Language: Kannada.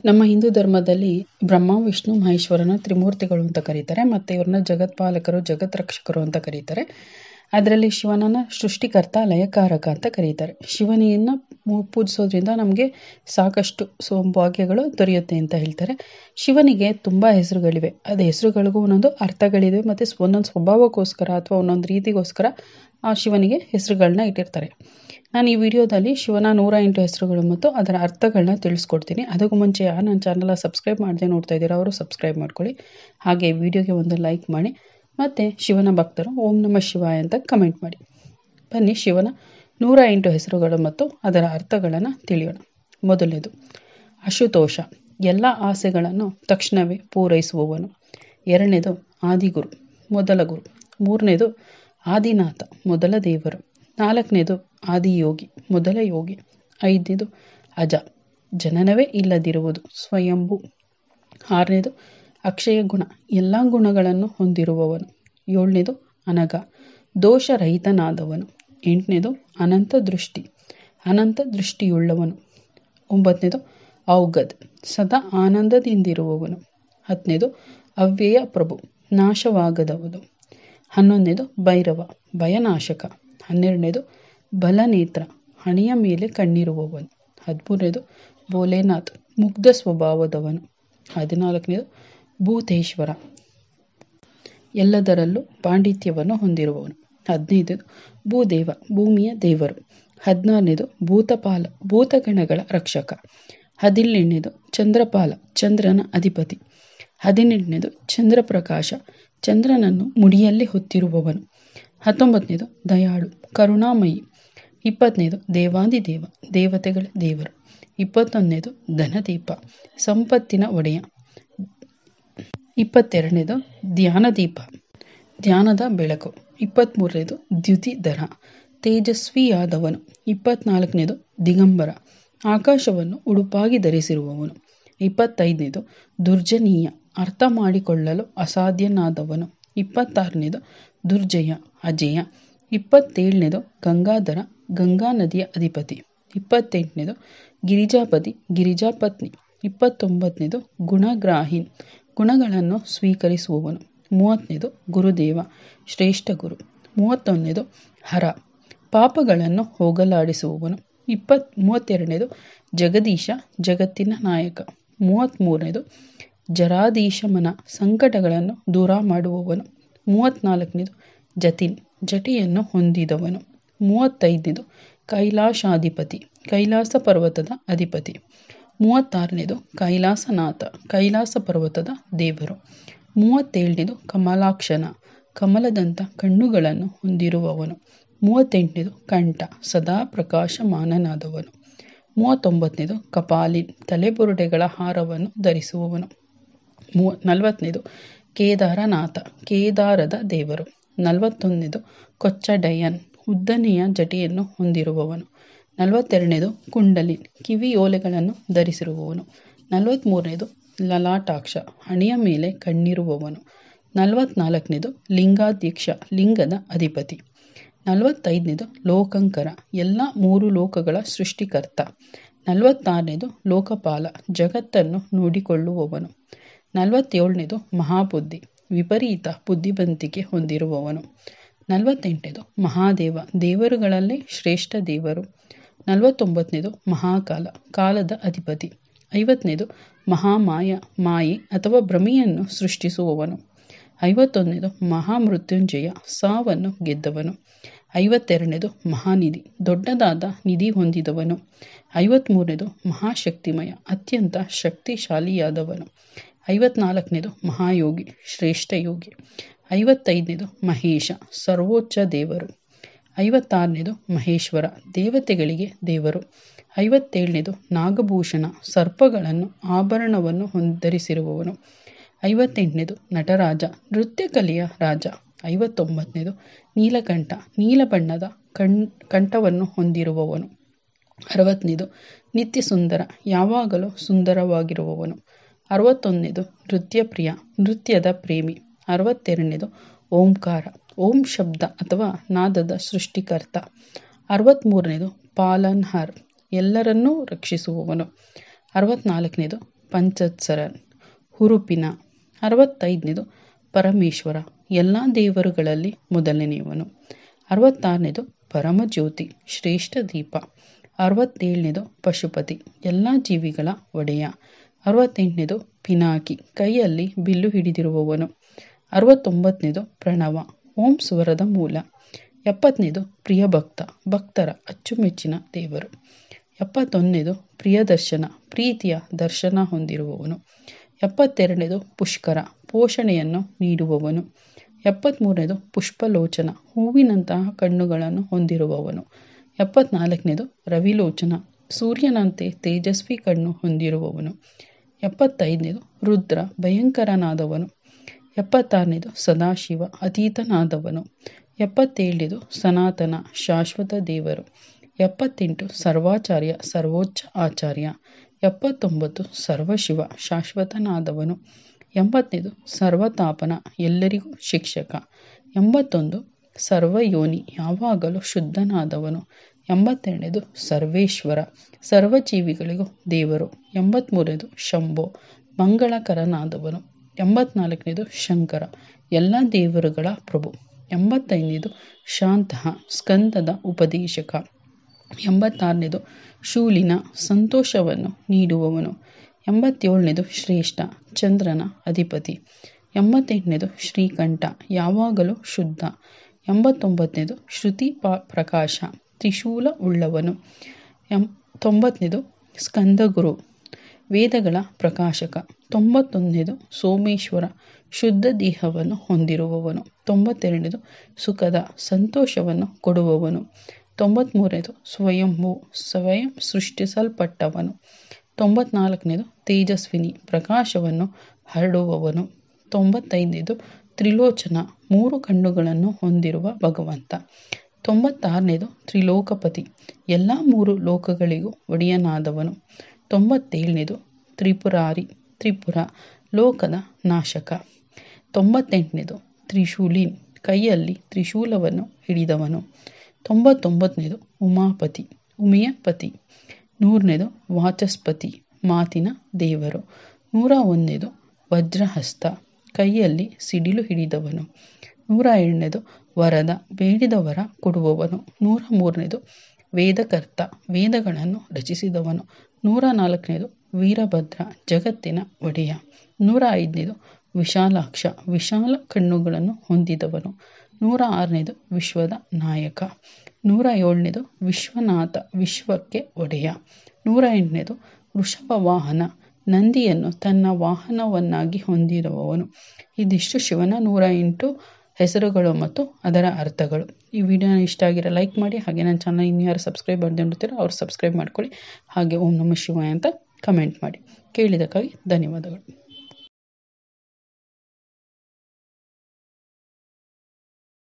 ನಮ್ಮ ಹಿಂದೂ ಧರ್ಮದಲ್ಲಿ ಬ್ರಹ್ಮ ವಿಷ್ಣು ಮಹೇಶ್ವರನ ತ್ರಿಮೂರ್ತಿಗಳು ಅಂತ ಕರೀತಾರೆ. ಮತ್ತು ಇವ್ರನ್ನ ಜಗತ್ಪಾಲಕರು ಜಗತ್ ರಕ್ಷಕರು ಅಂತ ಕರೀತಾರೆ. ಅದರಲ್ಲಿ ಶಿವನನ್ನ ಸೃಷ್ಟಿಕರ್ತ ಲಯಕಾರಕ ಅಂತ ಕರೀತಾರೆ. ಶಿವನಿಯನ್ನು ಪೂಜಿಸೋದ್ರಿಂದ ನಮಗೆ ಸಾಕಷ್ಟು ಭಾಗ್ಯಗಳು ದೊರೆಯುತ್ತೆ ಅಂತ ಹೇಳ್ತಾರೆ. ಶಿವನಿಗೆ ತುಂಬ ಹೆಸರುಗಳಿವೆ. ಅದು ಹೆಸರುಗಳಿಗೂ ಒಂದೊಂದು ಅರ್ಥಗಳಿವೆ ಮತ್ತು ಒಂದೊಂದು ಸ್ವಭಾವಕ್ಕೋಸ್ಕರ ಅಥವಾ ಒಂದೊಂದು ರೀತಿಗೋಸ್ಕರ ಆ ಶಿವನಿಗೆ ಹೆಸರುಗಳನ್ನ ಇಟ್ಟಿರ್ತಾರೆ. ನಾನು ಈ ವಿಡಿಯೋದಲ್ಲಿ ಶಿವನ 108 ಹೆಸರುಗಳು ಮತ್ತು ಅದರ ಅರ್ಥಗಳನ್ನ ತಿಳಿಸ್ಕೊಡ್ತೀನಿ. ಅದಕ್ಕೂ ಮುಂಚೆ ಯಾರು ನನ್ನ ಚಾನಲ್ನ ಸಬ್ಸ್ಕ್ರೈಬ್ ಮಾಡದೆ ನೋಡ್ತಾ ಇದ್ದೀರಾ ಅವರು ಸಬ್ಸ್ಕ್ರೈಬ್ ಮಾಡ್ಕೊಳ್ಳಿ. ಹಾಗೆ ವಿಡಿಯೋಗೆ ಒಂದು ಲೈಕ್ ಮಾಡಿ ಮತ್ತು ಶಿವನ ಭಕ್ತರು ಓಂ ನಮಃ ಶಿವಾಯ ಅಂತ ಕಮೆಂಟ್ ಮಾಡಿ. ಬನ್ನಿ ಶಿವನ 108 ಹೆಸರುಗಳು ಮತ್ತು ಅದರ ಅರ್ಥಗಳನ್ನು ತಿಳಿಯೋಣ. ಮೊದಲನೇದು ಅಶುತೋಷ, ಎಲ್ಲ ಆಸೆಗಳನ್ನು ತಕ್ಷಣವೇ ಪೂರೈಸುವವನು. ಎರಡನೇದು ಆದಿಗುರು, ಮೊದಲ ಗುರು. ಮೂರನೇದು ಆದಿನಾಥ, ಮೊದಲ ದೇವರು. ನಾಲ್ಕನೇದು ಆದಿಯೋಗಿ, ಮೊದಲ ಯೋಗಿ. ಐದನೇದು ಅಜ, ಜನನವೇ ಇಲ್ಲದಿರುವುದು, ಸ್ವಯಂಭೂ. ಆರನೇದು ಅಕ್ಷಯ ಗುಣ, ಎಲ್ಲ ಗುಣಗಳನ್ನು ಹೊಂದಿರುವವನು. ಏಳನೇದು ಅನಘ, ದೋಷರಹಿತನಾದವನು. ಎಂಟನೇದು ಅನಂತ ದೃಷ್ಟಿ, ಅನಂತ ದೃಷ್ಟಿಯುಳ್ಳವನು. ಒಂಬತ್ತನೇದು ಔಗದ್, ಸದಾ ಆನಂದದಿಂದಿರುವವನು. ಹತ್ತನೇದು ಅವ್ಯಯ ಪ್ರಭು, ನಾಶವಾಗದವನು. ಹನ್ನೊಂದನೇದು ಭೈರವ, ಭಯನಾಶಕ. ಹನ್ನೆರಡನೇದು ಬಲನೇತ್ರ, ಹಣೆಯ ಮೇಲೆ ಕಣ್ಣಿರುವವನು. ಹದಿಮೂರನೇದು ಭೋಲೆನಾಥ್, ಮುಗ್ಧ ಸ್ವಭಾವದವನು. 14ನೇದು ಭೂತೇಶ್ವರ, ಎಲ್ಲದರಲ್ಲೂ ಪಾಂಡಿತ್ಯವನ್ನು ಹೊಂದಿರುವವನು. 15ನೇದು ಭೂದೇವ, ಭೂಮಿಯ ದೇವರು. 16ನೇದು ಭೂತಪಾಲ, ಭೂತಗಣಗಳ ರಕ್ಷಕ. 17ನೇದು ಚಂದ್ರಪಾಲ, ಚಂದ್ರನ ಅಧಿಪತಿ. 18ನೇದು ಚಂದ್ರಪ್ರಕಾಶ, ಚಂದ್ರನನ್ನು ಮುಡಿಯಲ್ಲಿ ಹೊತ್ತಿರುವವನು. 19ನೇದು ದಯಾಳು, ಕರುಣಾಮಯಿ. 20ನೇದು ದೇವಾದಿದೇವ, ದೇವತೆಗಳ ದೇವರು. 21ನೇದು ಧನದೀಪ, ಸಂಪತ್ತಿನ ಒಡೆಯ. 22ನೇದು ಧ್ಯಾನದೀಪ, ಧ್ಯಾನದ ಬೆಳಕು. 23ನೇದು ದ್ಯುತಿಧರ, ತೇಜಸ್ವಿಯಾದವನು. 24ನೇದು ದಿಗಂಬರ, ಆಕಾಶವನ್ನು ಉಡುಪಾಗಿ ಧರಿಸಿರುವವನು. 25ನೇದು ದುರ್ಜನೀಯ, ಅರ್ಥ ಮಾಡಿಕೊಳ್ಳಲು ಅಸಾಧ್ಯನಾದವನು. 26ನೇದು ದುರ್ಜಯ, ಅಜೇಯ. 27ನೇದು ಗಂಗಾಧರ, ಗಂಗಾ ನದಿಯ ಅಧಿಪತಿ. 28ನೇದು ಗಿರಿಜಾಪತಿ, ಗಿರಿಜಾಪತ್ನಿ. 29ನೇದು ಗುಣಗ್ರಾಹಿ, ಗುಣಗಳನ್ನು ಸ್ವೀಕರಿಸುವವನು. 30ನೇದು ಗುರುದೇವ, ಶ್ರೇಷ್ಠ ಗುರು. 31ನೇದು ಹರ, ಪಾಪಗಳನ್ನು ಹೋಗಲಾಡಿಸುವವನು. 32ನೇದು ಜಗದೀಶ, ಜಗತ್ತಿನ ನಾಯಕ. 33ನೇದು ಜರಾಧೀಶಮನ, ಸಂಕಟಗಳನ್ನು ದೂರ ಮಾಡುವವನು. 34ನೇದು ಜತಿನ್, ಜಟಿಯನ್ನು ಹೊಂದಿದವನು. 35ನೇದು ಕೈಲಾಶಾಧಿಪತಿ, ಕೈಲಾಸ ಪರ್ವತದ ಅಧಿಪತಿ. 36ನೇದು ಕೈಲಾಸನಾಥ, ಕೈಲಾಸ ಪರ್ವತದ ದೇವರು. 37ನೇದು ಕಮಲಾಕ್ಷನ, ಕಮಲದಂಥ ಕಣ್ಣುಗಳನ್ನು ಹೊಂದಿರುವವನು. 38ನೇದು ಕಂಠ, ಸದಾ ಪ್ರಕಾಶಮಾನನಾದವನು. 39ನೇದು ಕಪಾಲಿನ್, ತಲೆಬುರುಡೆಗಳ ಹಾರವನ್ನು ಧರಿಸುವವನು. 40ನೇದು ಕೇದಾರನಾಥ, ಕೇದಾರದ ದೇವರು. 41ನೇದು ಕೊಚ್ಚಡಯನ್, ಉದ್ದನೆಯ ಜಟೆಯನ್ನು ಹೊಂದಿರುವವನು. 42ನೇದು ಕುಂಡಲಿನ್, ಕಿವಿಯೋಲೆಗಳನ್ನು ಧರಿಸಿರುವವನು. 43ನೇದು ಲಲಾಟಾಕ್ಷ, ಹಣೆಯ ಮೇಲೆ ಕಣ್ಣಿರುವವನು. 44ನೇದು ಲಿಂಗಾಧ್ಯಕ್ಷ, ಲಿಂಗದ ಅಧಿಪತಿ. 45ನೇದು ಲೋಕಂಕರ, ಎಲ್ಲ 3 ಲೋಕಗಳ ಸೃಷ್ಟಿಕರ್ತ. 46ನೇದು ಲೋಕಪಾಲ, ಜಗತ್ತನ್ನು ನೋಡಿಕೊಳ್ಳುವವನು. 47ನೇದು ಮಹಾಬುದ್ಧಿ, ವಿಪರೀತ ಬುದ್ಧಿವಂತಿಕೆ ಹೊಂದಿರುವವನು. 48ನೇದು ಮಹಾದೇವ, ದೇವರುಗಳಲ್ಲೇ ಶ್ರೇಷ್ಠ ದೇವರು. 49ನೇದು ಮಹಾಕಾಲ, ಕಾಲದ ಅಧಿಪತಿ. 50ನೇದು ಮಹಾಮಾಯ, ಮಾಯೆ ಅಥವಾ ಭ್ರಮೆಯನ್ನು ಸೃಷ್ಟಿಸುವವನು. 51ನೇದು ಮಹಾಮೃತ್ಯುಂಜಯ, ಸಾವನ್ನು ಗೆದ್ದವನು. 52ನೇದು ಮಹಾನಿಧಿ, ದೊಡ್ಡದಾದ ನಿಧಿ ಹೊಂದಿದವನು. 53ನೇದು ಮಹಾಶಕ್ತಿಮಯ, ಅತ್ಯಂತ ಶಕ್ತಿಶಾಲಿಯಾದವನು. 54ನೇದು ಮಹಾಯೋಗಿ, ಶ್ರೇಷ್ಠ ಯೋಗಿ. 55ನೇದು ಮಹೇಶ, ಸರ್ವೋಚ್ಚ ದೇವರು. 56ನೇದು ಮಹೇಶ್ವರ, ದೇವತೆಗಳಿಗೆ ದೇವರು. 57ನೇದು ನಾಗಭೂಷಣ, ಸರ್ಪಗಳನ್ನು ಆಭರಣವನ್ನು ಧರಿಸಿರುವವನು. 58ನೇದು ನಟರಾಜ, ನೃತ್ಯ ಕಲೆಯ ರಾಜ. 59ನೇದು ನೀಲಕಂಠ, ನೀಲ ಬಣ್ಣದ ಕಂಠವನ್ನು ಹೊಂದಿರುವವನು. 60ನೇದು ನಿತ್ಯ ಸುಂದರ, ಯಾವಾಗಲೂ ಸುಂದರವಾಗಿರುವವನು. 61ನೇದು ನೃತ್ಯಪ್ರಿಯ, ನೃತ್ಯದ ಪ್ರೇಮಿ. 62ನೇದು ಓಂಕಾರ, ಓಂ ಶಬ್ದ ಅಥವಾ ನಾದದ ಸೃಷ್ಟಿಕರ್ತ. 63ನೇದು ಪಾಲನ್ಹಾರ್, ಎಲ್ಲರನ್ನೂ ರಕ್ಷಿಸುವವನು. 64ನೇದು ಪಂಚತ್ಸರನ್ ಹುರುಪಿನ. 65ನೇದು ಪರಮೇಶ್ವರ, ಎಲ್ಲ ದೇವರುಗಳಲ್ಲಿ ಮೊದಲನೆಯವನು. 66ನೇದು ಪರಮಜ್ಯೋತಿ, ಶ್ರೇಷ್ಠ ದೀಪ. 67ನೇದು ಪಶುಪತಿ, ಎಲ್ಲ ಜೀವಿಗಳ ಒಡೆಯ. 68ನೇದು ಪಿನಾಕಿ, ಕೈಯಲ್ಲಿ ಬಿಲ್ಲು ಹಿಡಿದಿರುವವನು. 69ನೇದು ಪ್ರಣವ, ಓಂ ಸ್ವರದ ಮೂಲ. 70ನೇದು ಪ್ರಿಯಭಕ್ತ, ಭಕ್ತರ ಅಚ್ಚುಮೆಚ್ಚಿನ ದೇವರು. 71ನೇದು ಪ್ರಿಯದರ್ಶನ, ಪ್ರೀತಿಯ ದರ್ಶನ ಹೊಂದಿರುವವನು. 72ನೇದು ಪುಷ್ಕರ, ಪೋಷಣೆಯನ್ನು ನೀಡುವವನು. 73ನೇದು ಪುಷ್ಪಲೋಚನ, ಹೂವಿನಂತಹ ಕಣ್ಣುಗಳನ್ನು ಹೊಂದಿರುವವನು. 74ನೇದು ರವಿಲೋಚನ, ಸೂರ್ಯನಂತೆ ತೇಜಸ್ವಿ ಕಣ್ಣು ಹೊಂದಿರುವವನು. 75ನೇದು ರುದ್ರ, ಭಯಂಕರನಾದವನು. 76ನೇದು ಸದಾಶಿವ, ಅತೀತನಾದವನು. 77ನೇದು ಸನಾತನ, ಶಾಶ್ವತ ದೇವರು. 78 ಸರ್ವಾಚಾರ್ಯ, ಸರ್ವೋಚ್ಚ ಆಚಾರ್ಯ. 79 ಸರ್ವಶಿವ, ಶಾಶ್ವತನಾದವನು. 80ನೇದು ಸರ್ವತಾಪನ, ಎಲ್ಲರಿಗೂ ಶಿಕ್ಷಕ. 81 ಸರ್ವಯೋನಿ, ಯಾವಾಗಲೂ ಶುದ್ಧನಾದವನು. 82ನೇದು ಸರ್ವೇಶ್ವರ, ಸರ್ವಜೀವಿಗಳಿಗೂ ದೇವರು. 83ನೇದು ಶಂಭೋ, ಮಂಗಳಕರನಾದವನು. 84ನೇದು ಶಂಕರ, ಎಲ್ಲ ದೇವರುಗಳ ಪ್ರಭು. 85ನೇದು ಶಾಂತಃ, ಸ್ಕಂದದ ಉಪದೇಶಕ. 86ನೇದು ಶೂಲಿನ, ಸಂತೋಷವನ್ನು ನೀಡುವವನು. 87ನೇದು ಶ್ರೇಷ್ಠ, ಚಂದ್ರನ ಅಧಿಪತಿ. 88ನೇದು ಶ್ರೀಕಂಠ, ಯಾವಾಗಲೂ ಶುದ್ಧ. 89ನೇದು ಶ್ರುತಿ ಪ್ರಕಾಶ, ತ್ರಿಶೂಲ ಉಳ್ಳವನು. 90ನೇದು ಸ್ಕಂದಗುರು, ವೇದಗಳ ಪ್ರಕಾಶಕ. 91ನೇದು ಸೋಮೇಶ್ವರ, ಶುದ್ಧ ದೇಹವನ್ನು ಹೊಂದಿರುವವನು. 92ನೇದು ಸುಖದ, ಸಂತೋಷವನ್ನು ಕೊಡುವವನು. 93ನೇದು ಸ್ವಯಂಭೂ, ಸ್ವಯಂ ಸೃಷ್ಟಿಸಲ್ಪಟ್ಟವನು. 94ನೇದು ತೇಜಸ್ವಿನಿ, ಪ್ರಕಾಶವನ್ನು ಹರಡುವವನು. 95ನೇದು ತ್ರಿಲೋಚನ, 3 ಕಣ್ಣುಗಳನ್ನು ಹೊಂದಿರುವ ಭಗವಂತ. 96ನೇದು ತ್ರಿಲೋಕಪತಿ, ಎಲ್ಲ 3 ಲೋಕಗಳಿಗೂ ಒಡೆಯನಾದವನು. 97ನೇದು ತ್ರಿಪುರಾರಿ, ತ್ರಿಪುರ, ಲೋಕದ ನಾಶಕ. 98ನೇದು ತ್ರಿಶೂಲಿನ್, ಕೈಯಲ್ಲಿ ತ್ರಿಶೂಲವನ್ನು ಹಿಡಿದವನು. 99ನೇದು ಉಮಾಪತಿ, ಉಮೆಯ ಪತಿ. 100ನೇದು ವಾಚಸ್ಪತಿ, ಮಾತಿನ ದೇವರು. 101ನೇದು ವಜ್ರಹಸ್ತ, ಕೈಯಲ್ಲಿ ಸಿಡಿಲು ಹಿಡಿದವನು. 102ನೇದು ವರದ, ಬೇಡಿದ ವರ ಕೊಡುವವನು. 103ನೇದು ವೇದಕರ್ತ, ವೇದಗಳನ್ನು ರಚಿಸಿದವನು. 104ನೇದು ವೀರಭದ್ರ, ಜಗತ್ತಿನ ಒಡೆಯ. 105ನೇದು ವಿಶಾಲಾಕ್ಷ, ವಿಶಾಲ ಕಣ್ಣುಗಳನ್ನು ಹೊಂದಿದವನು. 106ನೇದು ವಿಶ್ವದ ನಾಯಕ. 107ನೇದು ವಿಶ್ವನಾಥ, ವಿಶ್ವಕ್ಕೆ ಒಡೆಯ. 108ನೇದು ವೃಷಭ ವಾಹನ, ನಂದಿಯನ್ನು ತನ್ನ ವಾಹನವನ್ನಾಗಿ ಹೊಂದಿರುವವನು. ಇದಿಷ್ಟು ಶಿವನ 108 ಹೆಸರುಗಳು ಮತ್ತು ಅದರ ಅರ್ಥಗಳು. ಈ ವಿಡಿಯೋನ ಇಷ್ಟ ಆಗಿರೋ ಲೈಕ್ ಮಾಡಿ, ಹಾಗೆ ನನ್ನ ಚಾನಲ್ ಇನ್ನು ಯಾರು ಸಬ್ಸ್ಕ್ರೈಬ್ ಮಾಡದೆ ನೋಡ್ತೀರೋ ಅವ್ರು ಸಬ್ಸ್ಕ್ರೈಬ್ ಮಾಡ್ಕೊಳ್ಳಿ. ಹಾಗೆ ಓಂ ನಮಃ ಶಿವಾಯ ಅಂತ ಕಮೆಂಟ್ ಮಾಡಿ. ಕೇಳಿದ್ದಕ್ಕಾಗಿ ಧನ್ಯವಾದಗಳು.